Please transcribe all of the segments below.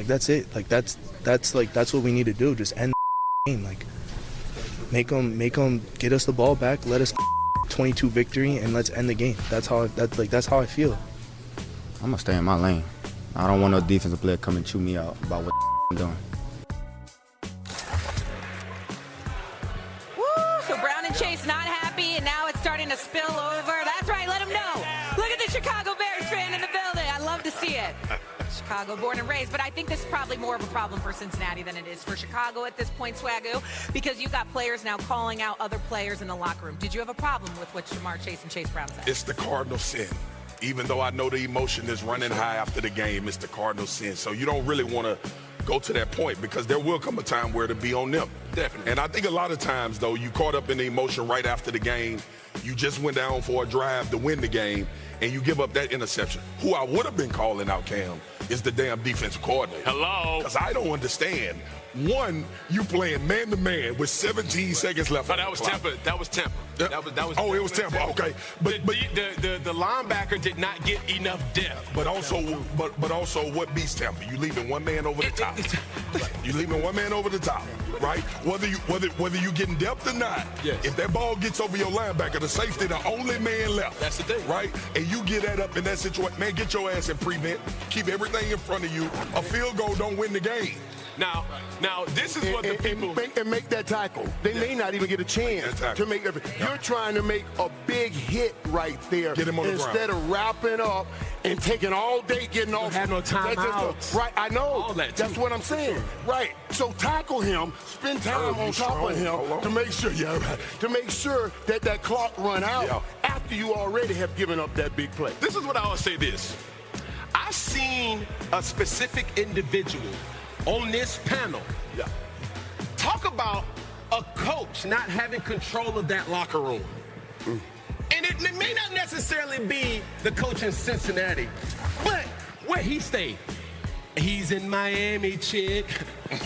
Like, that's it. Like, that's what we need to do. Just end the game. Like, make them get us the ball back. Let us 22 victory, and let's end the game. That's how I feel. I'm gonna stay in my lane. I don't want no defensive player come and chew me out about what I'm doing. Woo! So Brown and Chase not happy, and now it's starting to spill over. That's right. Let them know. Look at the Chicago Bears fan in the building. I love to see it. Chicago born and raised, but I think this is probably more of a problem for Cincinnati than it is for Chicago at this point, Swagoo, because you've got players now calling out other players in the locker room. Did you have a problem with what Jamar Chase and Chase Brown said? It's the cardinal sin. Even though I know the emotion is running high after the game, it's the cardinal sin. So you don't really want to go to that point, because there will come a time where it'll be on them. Definitely. And I think a lot of times, though, you caught up in the emotion right after the game. You just went down for a drive to win the game, and you give up that interception. Who I would have been calling out, Cam, is the damn defensive coordinator. Hello? Because I don't understand. One, you playing man-to-man with 17 seconds left. Oh, that was Tampa. That was Tampa. That was it was Tampa. Okay. But the linebacker did not get enough depth. But also what beats Tampa? You leaving one man over the top. You leaving one man over the top, right? Whether you getting depth or not, yes. If that ball gets over your linebacker, the safety, the only man left. That's the thing. Right? And you get that up in that situation, man, get your ass in prevent. Keep everything in front of you. A field goal don't win the game. Now, this is what the people... And make that tackle. They may not even get a chance to make it. You're trying to make a big hit right there. Get him on the ground. Instead of wrapping up and taking all day getting off. Have no timeouts. Right, I know. All That's what I'm saying. Right. So tackle him, spend time on top of him to make sure, that clock run out after you already have given up that big play. This is what I would say this. I've seen a specific individual on this panel talk about a coach not having control of that locker room. And it may not necessarily be the coach in Cincinnati, but where he stayed. He's in Miami, chick.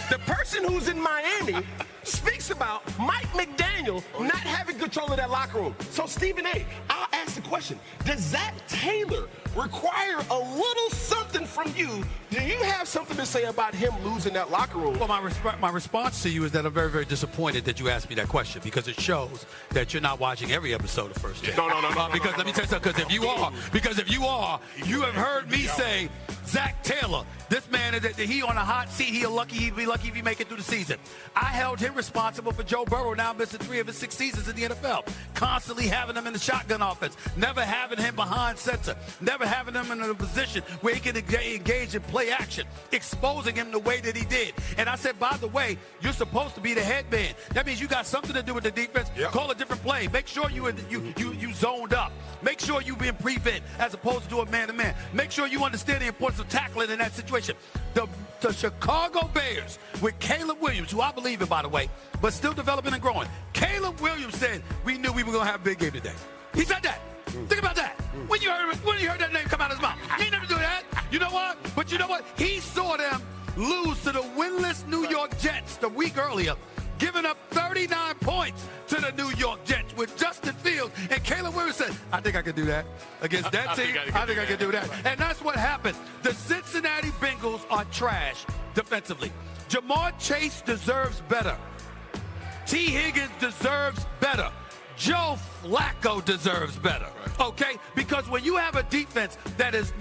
The person who's in Miami speaks about Mike McDaniel not having control of that locker room. So, Stephen A., I'll ask the question, does Zach Taylor require a little something from you? Do you have something to say about him losing that locker room? Well, my response to you is that I'm very, very disappointed that you asked me that question, because it shows that you're not watching every episode of First Take. No. Because let me tell you something, because if you are, you have heard me say, Zach Taylor, this man, he on a hot seat, he'd be lucky if he make it through the season. I held him responsible for Joe Burrow now missing 3 of his 6 seasons in the NFL. Constantly having him in the shotgun offense, never having him behind center, never having him in a position where he can engage in play action, exposing him the way that he did. And I said, by the way, you're supposed to be the head man. That means you got something to do with the defense. Yep. Call a different play. Make sure you zoned up. Make sure you being prevent as opposed to do a man-to-man. Make sure you understand the importance of tackling in that situation. The Chicago Bears with Caleb Williams, who I believe in, by the way, but still developing and growing. Caleb Williams said, we knew we were going to have a big game today. He said that. Think about that. When you heard that name come out of his mouth, he ain't never do that. You know what? But you know what? He saw them lose to the winless New York Jets the week earlier, giving up 39 points to the New York Jets with Justin Fields. And Caleb Williams said, I think I can do that against that team. I think I can do that. And that's what happened. The Cincinnati Bengals are trash defensively. Jamar Chase deserves better. T. Higgins deserves better. Joe Flacco deserves better, okay? Because when you have a defense that's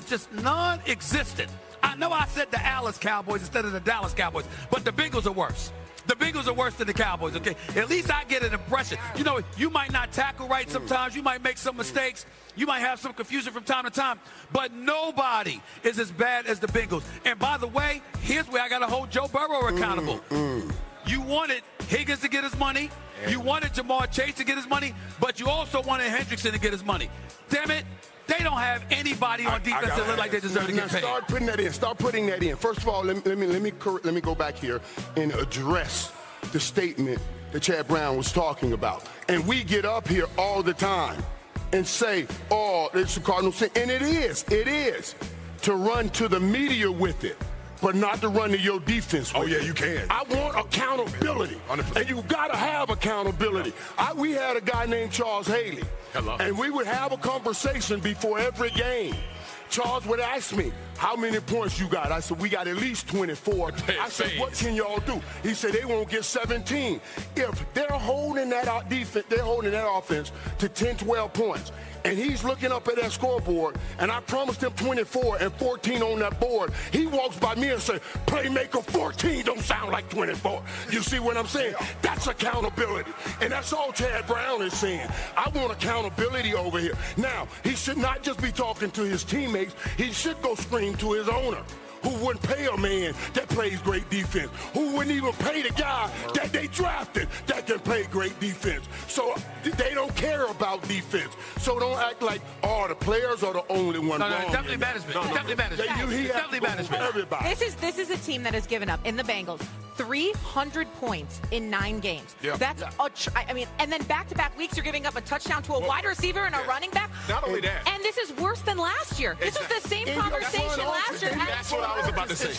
just non-existent, I know I said the Dallas Cowboys instead of the Dallas Cowboys, but the Bengals are worse. The Bengals are worse than the Cowboys, okay? At least I get an impression. You know, you might not tackle right sometimes. You might make some mistakes. You might have some confusion from time to time. But nobody is as bad as the Bengals. And by the way, here's where I got to hold Joe Burrow accountable. You wanted Higgins to get his money. You wanted Jamar Chase to get his money. But you also wanted Hendrickson to get his money. Damn it. They don't have anybody on defense that look like they deserve to get paid. Start putting that in. Start putting that in. First of all, let me go back here and address the statement that Chad Brown was talking about. And we get up here all the time and say, oh, it's a Cardinal sin. And it is to run to the media with it, but not to run to your defense with you can. I want accountability. 100%. And you've got to have accountability. We had a guy named Charles Haley. Hello. And we would have a conversation before every game. Charles would ask me, how many points you got? I said, we got at least 24. I said, what can y'all do? He said, they won't get 17. If they're holding that defense, they're holding that offense to 10, 12 points. And he's looking up at that scoreboard, and I promised him 24 and 14 on that board. He walks by me and says, playmaker 14 don't sound like 24. You see what I'm saying? That's accountability. And that's all Chad Brown is saying. I want accountability over here. Now, he should not just be talking to his teammates. He should go scream to his owner, who wouldn't pay a man that plays great defense, who wouldn't even pay the guy that they drafted that can play great defense. So they don't care about defense. So don't act like, the players are the only one wrong. It's definitely management. It's definitely management. It's definitely management. Everybody. This is a team that has given up in the Bengals 300 points in 9 games. Yeah. That's I mean, and then back-to-back weeks you're giving up a touchdown to a wide receiver and a running back. Not only that. And this is worse than last year. This was the same conversation last year. That's what I was about to say.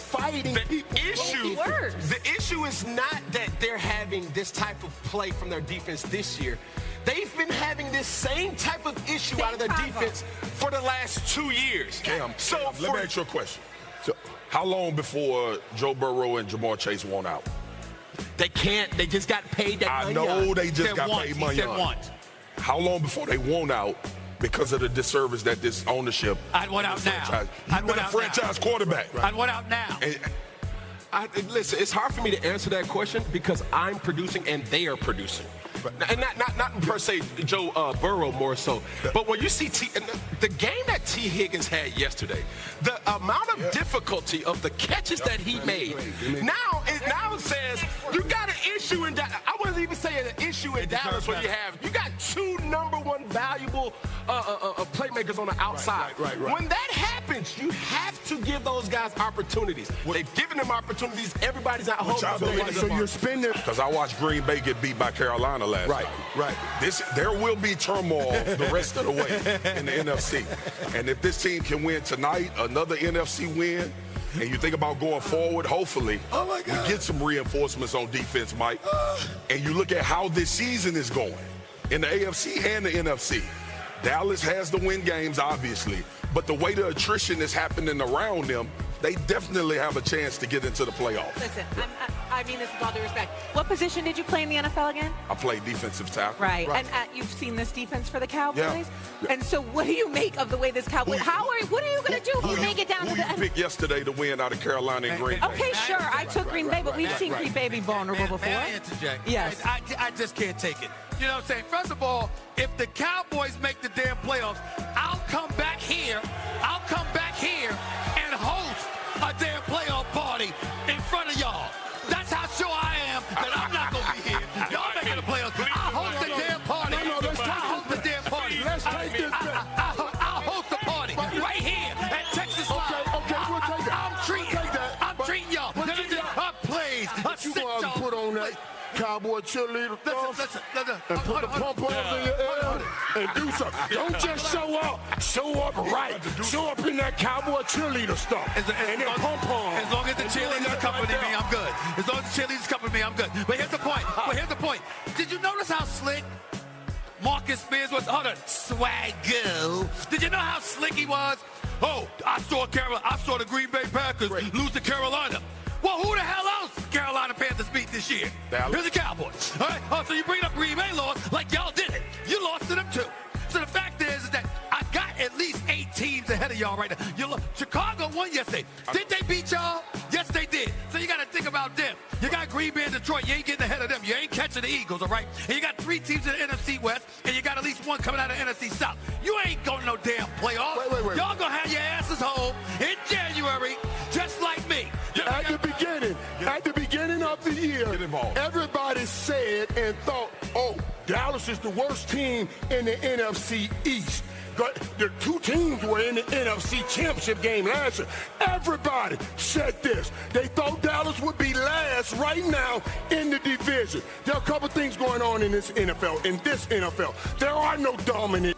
The issue is not that they're having this type of play from their defense this year. They've been having this same type of issue out of their defense for the last 2 years. Let me ask you a question. How long before Joe Burrow and Jamar Chase want out? They can't. They just got paid that money. I know they just got paid money. He said once. How long before they want out because of the disservice that this ownership? I'd want out now. You've been a franchise quarterback. I'd want out now. Listen, it's hard for me to answer that question because I'm producing and they are producing. And not per se Joe Burrow more so. But when you see the game that T. Higgins had yesterday, the amount of difficulty of the catches that he made, now it says you got an issue in Dallas. I wouldn't even say an issue in Dallas when you got 2 number 1 valuable playmakers on the outside. Right. When that happens, you have to give those guys opportunities. They've given them opportunities. Everybody's at home. So you're spending. Because I watched Green Bay get beat by Carolina last night. Right. There will be turmoil the rest of the way in the NFC. And if this team can win tonight, another NFC win, and you think about going forward, hopefully we get some reinforcements on defense, Mike. And you look at how this season is going in the AFC and the NFC. Dallas has to win games, obviously, but the way the attrition is happening around them, they definitely have a chance to get into the playoffs. Listen, I mean this with all due respect. What position did you play in the NFL again? I played defensive tackle. Right. And you've seen this defense for the Cowboys? Yeah. And so what do you make of the way this Cowboys... What are you going to do if you make it down to the... Who you picked yesterday to win out of Carolina and Green Bay? Okay, sure. I took Green Bay, but we've seen Green Bay be vulnerable before. May I interject? Yes. I just can't take it. You know what I'm saying? First of all, if the Cowboys make the damn playoffs, I'll come back here and host a damn playoff party in front of y'all. That's how sure I am that I'm not going to be here. Y'all making the playoffs. I'll host the damn party. I'll host the damn party. Let's take this. I'll host the party right here at Texas Live. Okay, we'll take that. I'm treating y'all. Please. But you going to put on that cowboy cheerleader Listen. and put the pom-poms in your ear and do something. Don't just show up. Show up right. Show up in that cowboy cheerleader stuff. And then pom-poms. As long as the cheerleaders accompany me, I'm good. As long as the cheerleaders accompany me, I'm good. But here's the point. Did you notice how slick Marcus Spears was? Swaggo. Did you know how slick he was? I saw the Green Bay Packers lose to Carolina. Well, who the hell else Carolina Panthers beat this year? Dallas. Here's the Cowboys. All right? So you bring up Green Bay loss like y'all did it. You lost to them too. So the fact is that I got at least 8 teams ahead of y'all right now. Chicago won yesterday. Did they beat y'all? Yes, they did. So you got to think about them. You got Green Bay and Detroit. You ain't getting ahead of them. You ain't catching the Eagles, all right? And you got 3 teams in the NFC West, and you got at least 1 coming out of the NFC South. You ain't going no damn playoffs. Wait. Y'all going to have your asses home in January, just like me. At the beginning of the year, everybody said and thought, Dallas is the worst team in the NFC East. The 2 teams were in the NFC Championship game last year. Everybody said this. They thought Dallas would be last right now in the division. There are a couple things going on in this NFL. There are no dominant